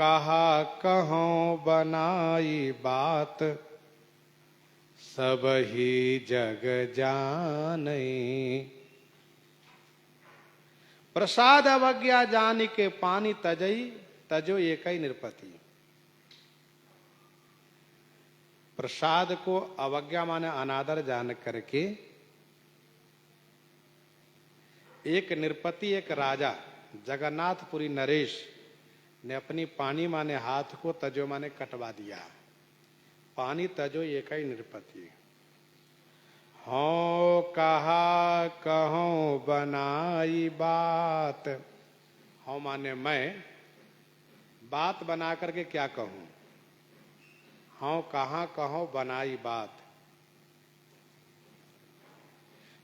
कहा कहों बनाई बात, सब ही जग जानै। प्रसाद अवज्ञा जान के पानी तजई, तजो एकई निरपति। प्रसाद को अवज्ञा माने अनादर जान करके एक निरपति, एक राजा जगन्नाथपुरी नरेश ने अपनी पानी माने हाथ को तजो माने कटवा दिया। पानी तजो एकई निरपति। हों कहा कहों बनाई बात। हों माने मैं बात बना करके क्या कहूं। हों कहा कहों बनाई बात,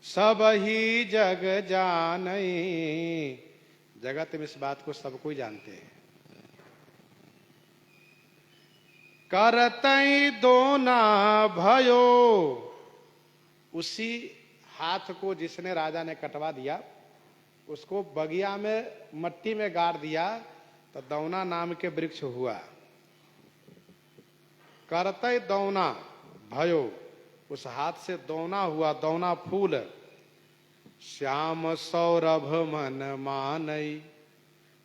सब ही जग जानै। जगत में इस बात को सब कोई जानते हैं। करतई दोना भयो। उसी हाथ को जिसने राजा ने कटवा दिया, उसको बगिया में मट्टी में गाड़ दिया तो दौना नाम के वृक्ष हुआ। करतई दौना भयो, उस हाथ से दौना हुआ, दौना फूल। श्याम सौरभ मन मानई।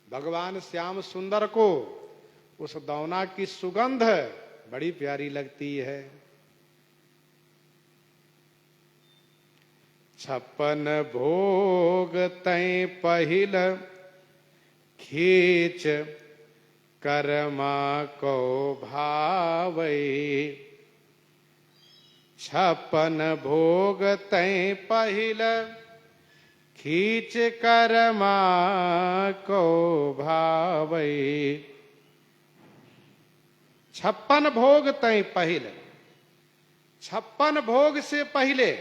भगवान श्याम सुंदर को उस दौना की सुगंध बड़ी प्यारी लगती है। 56 भोग तै पहिल, खींच कर्मा को भावै। 56 भोग तै पहिल, खींच कर्मा को भावै। 56 भोग तै पहिल। 56 भोग से पहले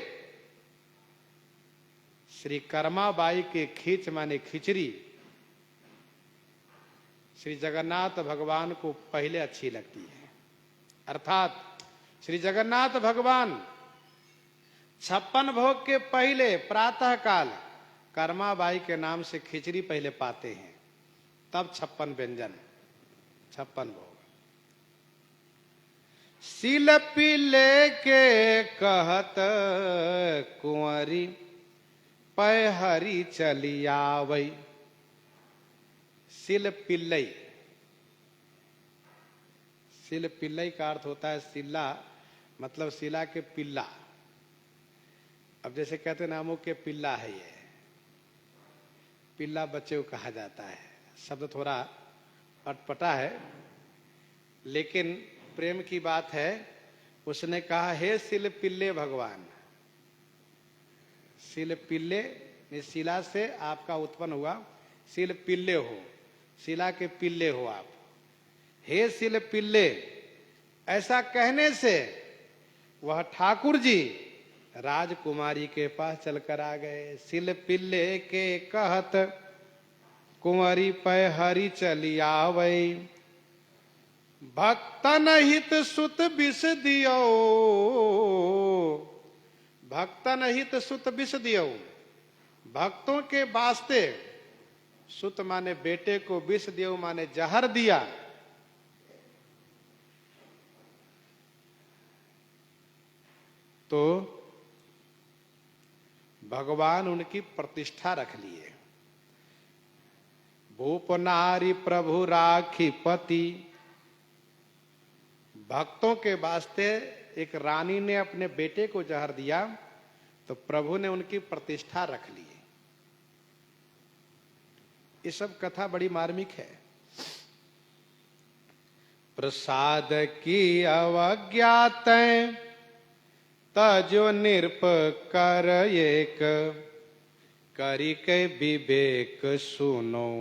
श्री कर्माबाई के खींच माने खिचड़ी श्री जगन्नाथ भगवान को पहले अच्छी लगती है। अर्थात श्री जगन्नाथ भगवान 56 भोग के पहले प्रातः काल कर्माबाई के नाम से खिचड़ी पहले पाते हैं, तब 56 व्यंजन, 56 भोग। सिलपि लेके कहत कुंवरी, पैहरी चली आवै। सिल पिल्लई। सिल पिल्लई का अर्थ होता है सिल्ला, मतलब शिला के पिल्ला। अब जैसे कहते हैं नामों के पिल्ला है, ये पिल्ला बच्चे को कहा जाता है। शब्द थोड़ा अटपटा है, लेकिन प्रेम की बात है। उसने कहा, हे सिल पिल्ले भगवान। सिल पिल्ले, शिला से आपका उत्पन्न हुआ, सिल पिल्ले हो, शिला के पिल्ले हो आप। हे सिल पिल्ले। ऐसा कहने से वह ठाकुर जी राजकुमारी के पास चलकर आ गए। सिल पिल्ले के कहत कुंवरी, पैहरी चली आवै। भक्तन हित सुत विष दियो। भक्तन हित सुत विष दियो। भक्तों के वास्ते, सुत माने बेटे को, विष दियो माने जहर दिया। तो भगवान उनकी प्रतिष्ठा रख लिए। भूप नारी प्रभु राखी पति। भक्तों के वास्ते एक रानी ने अपने बेटे को जहर दिया, तो प्रभु ने उनकी प्रतिष्ठा रख ली। ये सब कथा बड़ी मार्मिक है। प्रसाद की अवज्ञा तैं, तजो निरप कर एक। करी के विवेक सुनो,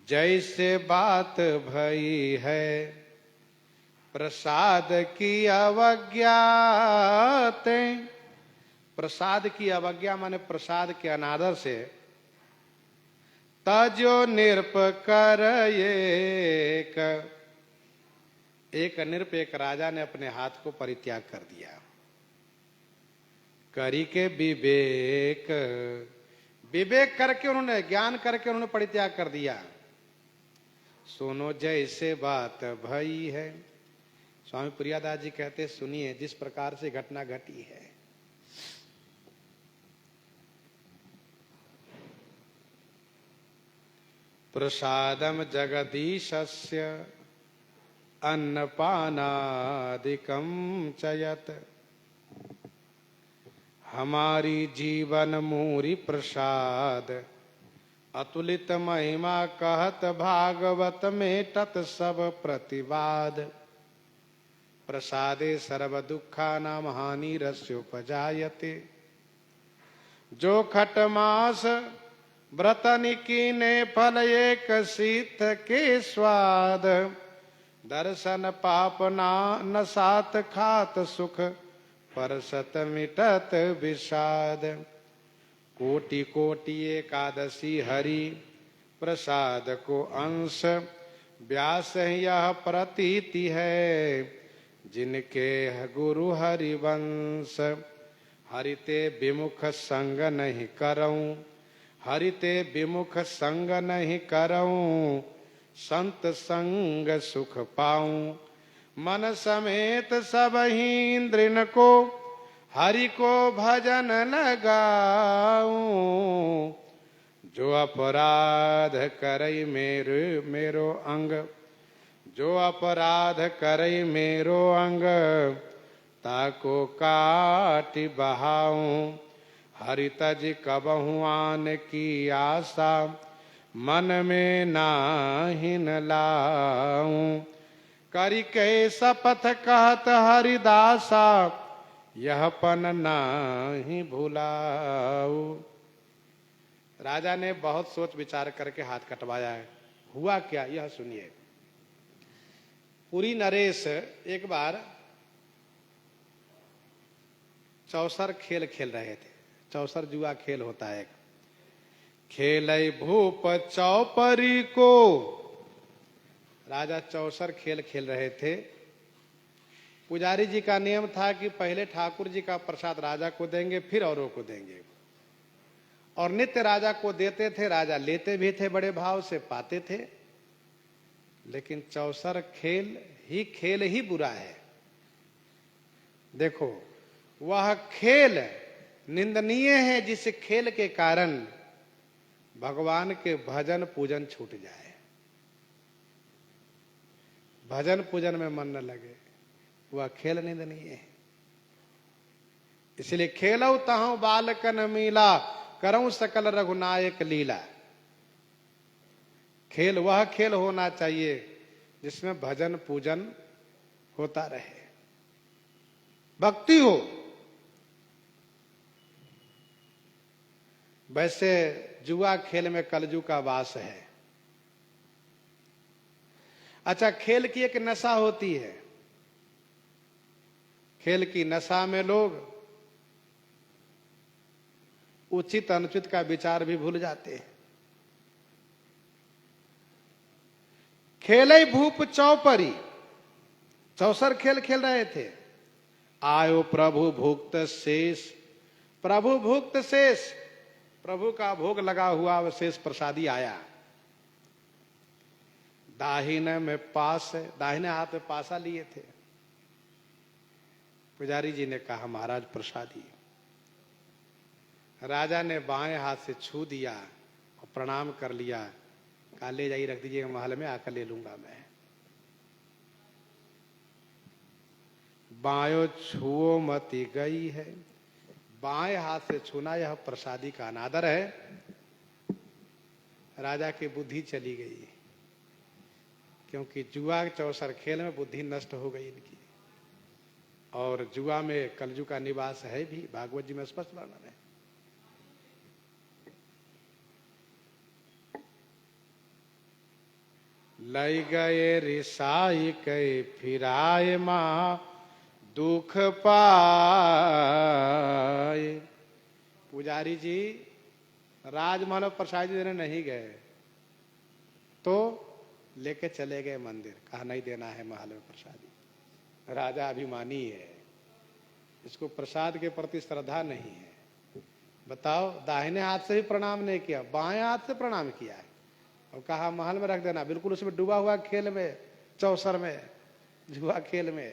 जैसे बात भई है। प्रसाद की अवज्ञा तैं। प्रसाद की अवज्ञा माने प्रसाद के अनादर से। तजो निरप कर एक। एक निरप, एक राजा ने अपने हाथ को परित्याग कर दिया। करी के विवेक, विवेक करके उन्होंने, ज्ञान करके उन्होंने परित्याग कर दिया। सुनो जैसे बात भई है। स्वामी प्रियादास जी कहते सुनिए जिस प्रकार से घटना घटी है। प्रसादम जगदीशस्य अन्नपानादिकं चयत। हमारी जीवन मूरी प्रसाद अतुलित महिमा कहत भागवत में तत सब प्रतिवाद। प्रसादे सर्व दुखानां हानिरस्योपजायते। जो खटमास व्रतन कीने फल एक शीत के स्वाद। दर्शन पाप न सात खात सुख परसत मिटत विषाद। कोटि कोटि एकादशी हरि प्रसाद को अंश। व्यास यह प्रतीति है जिनके गुरु हरिवंश। हरिते विमुख संग नहीं करऊं। हरिते विमुख संग नहीं करऊं। संत संग सुख पाऊं। मन समेत सब ही इंद्रिन को हरि को भजन लगाऊं। जो अपराध करई मेरो अंग। जो अपराध करई मेरो अंग ताको काटि बहाऊं। हरि तज कबहु आन की आशा मन में नाहि न लाऊं। करि के शपथ कहत हरिदासा यह पन नाही भुलाऊ। राजा ने बहुत सोच विचार करके हाथ कटवाया है। हुआ क्या यह सुनिए। पुरी नरेश एक बार चौसर खेल खेल रहे थे। चौसर जुआ खेल होता है। खेलई भूप चौपरी को। राजा चौसर खेल खेल रहे थे। पुजारी जी का नियम था कि पहले ठाकुर जी का प्रसाद राजा को देंगे फिर औरों को देंगे। और नित्य राजा को देते थे। राजा लेते भी थे बड़े भाव से, पाते थे। लेकिन चौसर खेल ही बुरा है। देखो वह खेल निंदनीय है जिस खेल के कारण भगवान के भजन पूजन छूट जाए। भजन पूजन में मन न लगे वह खेल निंदनीय है। इसलिए खेलऊ तहु बालकन मीला करऊं सकल रघुनायक लीला। खेल वह खेल होना चाहिए जिसमें भजन पूजन होता रहे, भक्ति हो। वैसे जुआ खेल में कलजू का वास है। अच्छा, खेल की एक नशा होती है। खेल की नशा में लोग उचित अनुचित का विचार भी भूल जाते हैं। खेलई भूप चौपरी। चौसर खेल खेल रहे थे। आयो प्रभु भुक्त शेष। प्रभु भुक्त शेष, प्रभु का भोग लगा हुआ शेष प्रसादी आया। दाहिने में पास, दाहिने हाथ में पासा लिए थे। पुजारी जी ने कहा महाराज प्रसादी। राजा ने बाएं हाथ से छू दिया और प्रणाम कर लिया। कहा ले जाइए, रख दीजिएगा महल में, आकर ले लूंगा मैं। बायो छुओ मति गई है। बाएं हाथ से छूना यह प्रसादी का अनादर है। राजा की बुद्धि चली गई, क्योंकि जुआ चौसर खेल में बुद्धि नष्ट हो गई इनकी। और जुआ में कलजू का निवास है भी, भागवत जी में स्पष्ट वर्णन है। लई गए रिसाई कई फिराए माँ दुख पाए। पुजारी जी राजमहल प्रसाद देने नहीं गए तो लेके चले गए मंदिर। कहा नहीं देना है महल में प्रसादी। राजा अभिमानी है, इसको प्रसाद के प्रति श्रद्धा नहीं है। बताओ, दाहिने हाथ से ही प्रणाम नहीं किया, बाएं हाथ से प्रणाम किया है। और कहा महल में रख देना, बिल्कुल उसमें डूबा हुआ खेल में, चौसर में, जुआ खेल में।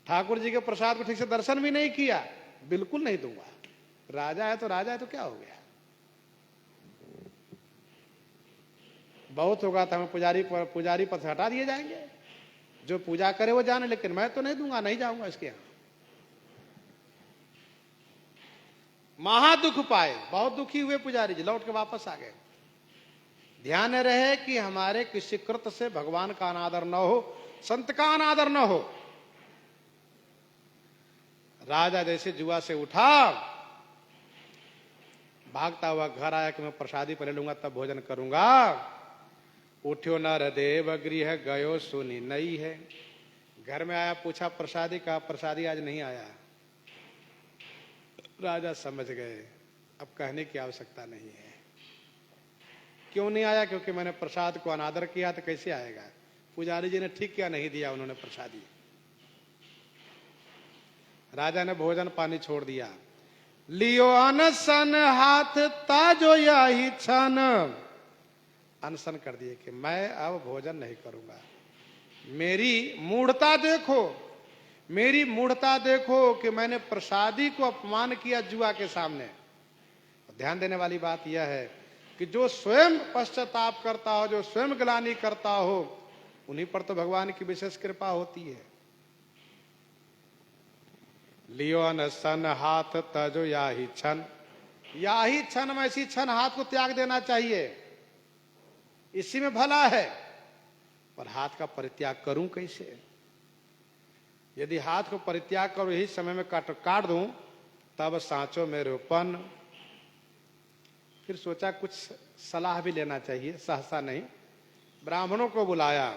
ठाकुर जी के प्रसाद को ठीक से दर्शन भी नहीं किया, बिल्कुल नहीं दूंगा। राजा है तो राजा है, तो क्या हो गया, बहुत होगा तो हमें पुजारी पद से हटा दिए जाएंगे। जो पूजा करे वो जाने, लेकिन मैं तो नहीं दूंगा, नहीं जाऊंगा इसके यहां। महादुख पाए, बहुत दुखी हुए पुजारी जी, लौट के वापस आ गए। ध्यान रहे कि हमारे किसी कृत से भगवान का अनादर न हो, संत का अनादर न हो। राजा जैसे जुआ से उठा, भागता हुआ घर आया कि मैं प्रसादी पहले लूंगा तब भोजन करूंगा। उठ्यो नर देव गृह गयो सुनी नई है। घर में आया, पूछा प्रसादी का, प्रसादी आज नहीं आया। राजा समझ गए अब कहने की आवश्यकता नहीं है। क्यों नहीं आया? क्योंकि मैंने प्रसाद को अनादर किया, तो कैसे आएगा। पुजारी जी ने ठीक किया, नहीं दिया उन्होंने प्रसादी। राजा ने भोजन पानी छोड़ दिया। लियो अनशन हाथ ताजो याही छन, अनशन कर दिए कि मैं अब भोजन नहीं करूंगा। मेरी मूढ़ता देखो, मेरी मूढ़ता देखो कि मैंने प्रसादी को अपमान किया जुआ के सामने। ध्यान देने वाली बात यह है कि जो स्वयं पश्चाताप करता हो, जो स्वयं ग्लानि करता हो, उन्हीं पर तो भगवान की विशेष कृपा होती है। लियो अनशन हाथ तजो याही छन, याही छन में इसी छन हाथ को त्याग देना चाहिए, इसी में भला है। पर हाथ का परित्याग करूं कैसे? यदि हाथ को परित्याग करो यही समय में काट दूं, तब सांचो में रोपन। फिर सोचा कुछ सलाह भी लेना चाहिए, सहसा नहीं। ब्राह्मणों को बुलाया,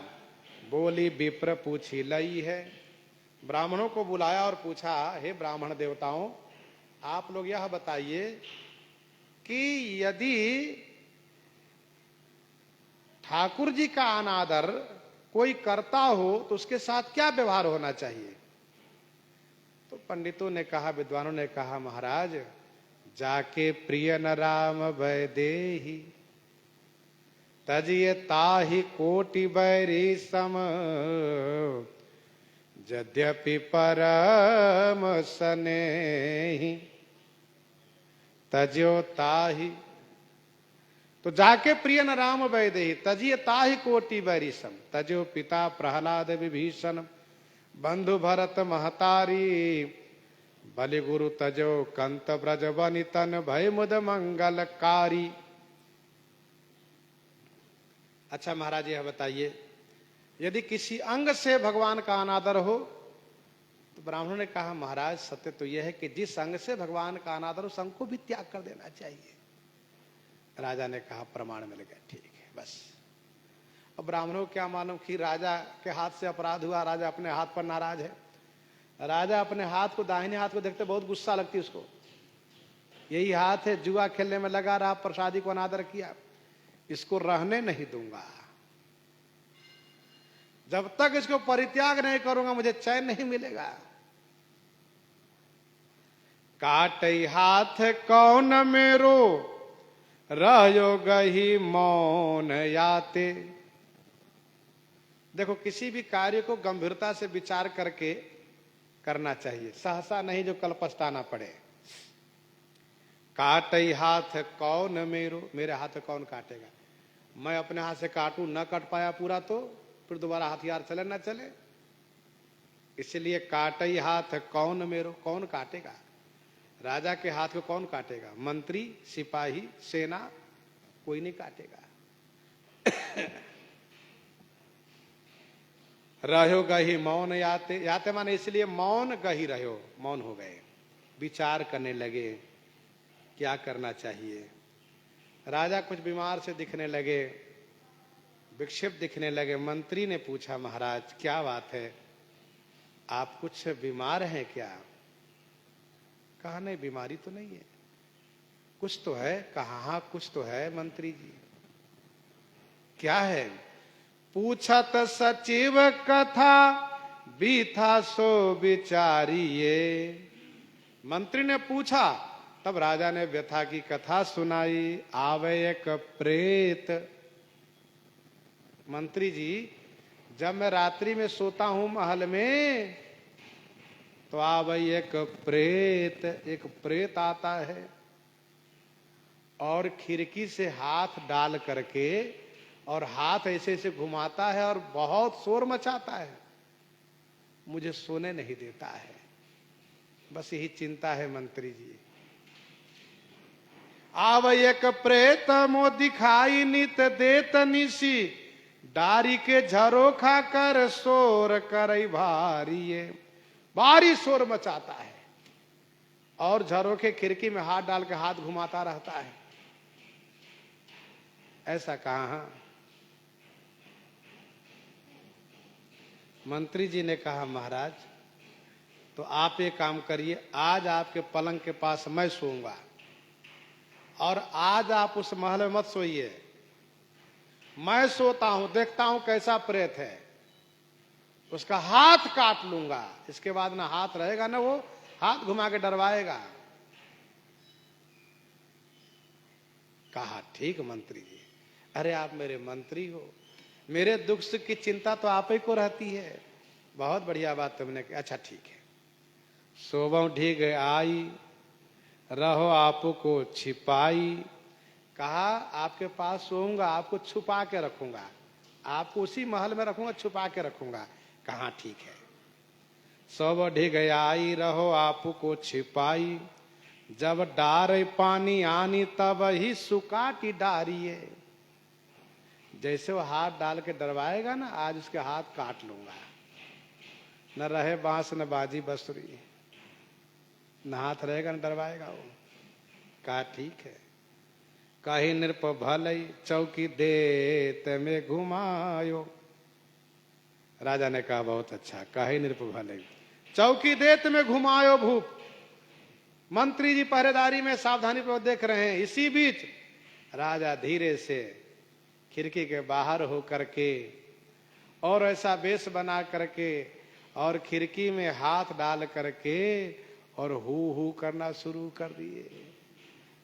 बोली विप्र पूछी लई है। ब्राह्मणों को बुलाया और पूछा, हे ब्राह्मण देवताओं, आप लोग यह बताइए कि यदि ठाकुर जी का अनादर कोई करता हो तो उसके साथ क्या व्यवहार होना चाहिए। तो पंडितों ने कहा, विद्वानों ने कहा, महाराज जाके प्रिय न राम वैदेही, तजिए ताहि कोटि बैरी सम, यद्यपि परम स्नेही तज्यो ताहि। तो जाके प्रिय न राम वैदेही, तजिए ताहि कोटि बैरी सम, तज्यो पिता प्रहलाद विभीषण, बंधु भरत महतारी, बलि गुरु तजो कंत ब्रज वनितन, भय मुद मंगलकारी। अच्छा महाराज यह बताइए, यदि किसी अंग से भगवान का अनादर हो, तो ब्राह्मणों ने कहा, महाराज सत्य तो यह है कि जिस अंग से भगवान का अनादर उस अंग को भी त्याग कर देना चाहिए। राजा ने कहा, प्रमाण मिल गया, ठीक है बस। अब ब्राह्मणों को क्या मालूम कि राजा के हाथ से अपराध हुआ, राजा अपने हाथ पर नाराज है। राजा अपने हाथ को, दाहिने हाथ को देखते बहुत गुस्सा लगती उसको। यही हाथ है, जुआ खेलने में लगा रहा, प्रसादी को अनादर किया, इसको रहने नहीं दूंगा। जब तक इसको परित्याग नहीं करूंगा मुझे चैन नहीं मिलेगा। काटई हाथ कौन मेरो, रहो गही मौन याते। देखो किसी भी कार्य को गंभीरता से विचार करके करना चाहिए, सहसा नहीं जो कल पछताना पड़े। काटई हाथ कौन मेरो, मेरे हाथ कौन काटेगा। मैं अपने हाथ से काटूं, न कट पाया पूरा तो फिर दोबारा हथियार चले न चले, इसलिए काटई हाथ कौन मेरो, कौन काटेगा। राजा के हाथ को कौन काटेगा, मंत्री, सिपाही, सेना, कोई नहीं काटेगा। रहो गही मौन याते, याते माने इसलिए मौन गही रहो, मौन हो गए, विचार करने लगे क्या करना चाहिए। राजा कुछ बीमार से दिखने लगे, विक्षिप्त दिखने लगे। मंत्री ने पूछा, महाराज क्या बात है, आप कुछ बीमार हैं क्या। कहा नहीं बीमारी तो नहीं है, कुछ तो है। कहा हाँ कुछ तो है मंत्री जी। क्या है। पूछत सचिव कथा, बीथा सो विचारिये। मंत्री ने पूछा, तब राजा ने व्यथा की कथा सुनाई। आवे एक प्रेत, मंत्री जी, जब मैं रात्रि में सोता हूं महल में, तो भाई एक प्रेत आता है और खिड़की से हाथ डाल करके और हाथ ऐसे ऐसे घुमाता है और बहुत शोर मचाता है, मुझे सोने नहीं देता है। बस यही चिंता है मंत्री जी। आव एक प्रेत मो दिखाई नित देत निसी, डारी के झरोखा कर शोर करई भारी। भारी शोर मचाता है और झरोखे खिड़की में हाथ डाल के हाथ घुमाता रहता है। ऐसा कहा? मंत्री जी ने कहा, महाराज तो आप एक काम करिए, आज आपके पलंग के पास मैं सोऊंगा और आज आप उस महल में मत सोइए। मैं सोता हूं, देखता हूं कैसा प्रेत है, उसका हाथ काट लूंगा। इसके बाद ना हाथ रहेगा ना वो हाथ घुमा के डरवाएगा। कहा, ठीक मंत्री जी। अरे आप मेरे मंत्री हो, मेरे दुख सुख की चिंता तो आप ही को रहती है। बहुत बढ़िया बात तुमने की। अच्छा ठीक है। सोबो ढीग आई, रहो आपको छिपाई। कहा, आपके पास सोऊंगा, आपको छुपा के रखूंगा, आपको उसी महल में रखूंगा, छुपा के रखूंगा। कहा, ठीक है। सोबो ढीग आई, रहो आपको छिपाई। जब डार पानी आनी, तब ही सुकाटी डारिये। जैसे वो हाथ डाल के डरवाएगा ना, आज उसके हाथ काट लूंगा। न रहे बांस न बाजी बसुरी, न हाथ रहेगा न डरवाएगा वो। कहा, ठीक है। कही नृप भलई, चौकी देत में घुमायो। राजा ने कहा, बहुत अच्छा। कही नृप भलई, चौकी देत में घुमायो भूप। मंत्री जी पहरेदारी में सावधानी पूर्वक देख रहे हैं। इसी बीच राजा धीरे से खिड़की के बाहर हो करके और ऐसा वेश बना करके और खिड़की में हाथ डाल करके और हू करना शुरू कर दिए,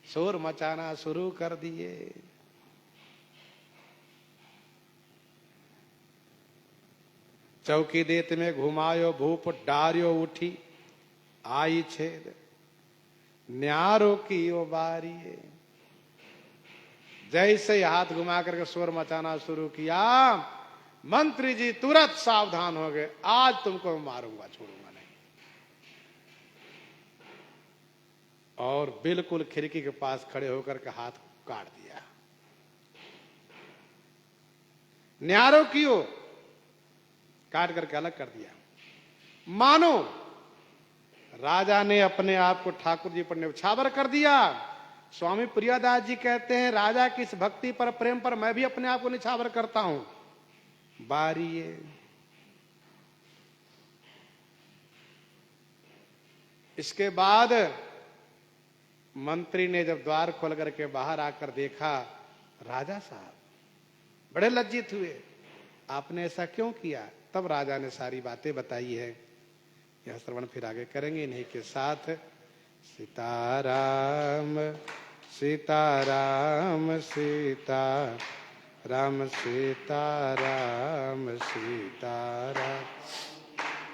शोर मचाना शुरू कर दिए। चौकी देत में घुमायो भूप, डारियो उठी आई छेद। न्यारो की ओ बारी। जैसे हाथ घुमा करके शोर मचाना शुरू किया, मंत्री जी तुरंत सावधान हो गए। आज तुमको मारूंगा, छोड़ूंगा नहीं। और बिल्कुल खिड़की के पास खड़े होकर के हाथ काट दिया। न्यारो कियो, काट करके अलग कर दिया। मानो राजा ने अपने आप को ठाकुर जी पर न्यौछावर कर दिया। स्वामी प्रियदास जी कहते हैं, राजा की इस भक्ति पर, प्रेम पर मैं भी अपने आप को निछावर करता हूं। बारिये। इसके बाद मंत्री ने जब द्वार खोल करके बाहर आकर देखा, राजा साहब बड़े लज्जित हुए, आपने ऐसा क्यों किया? तब राजा ने सारी बातें बताई है। यह श्रवण फिर आगे करेंगे इन्हीं के साथ। सीताराम सीताराम सीताराम सीताराम सीताराम।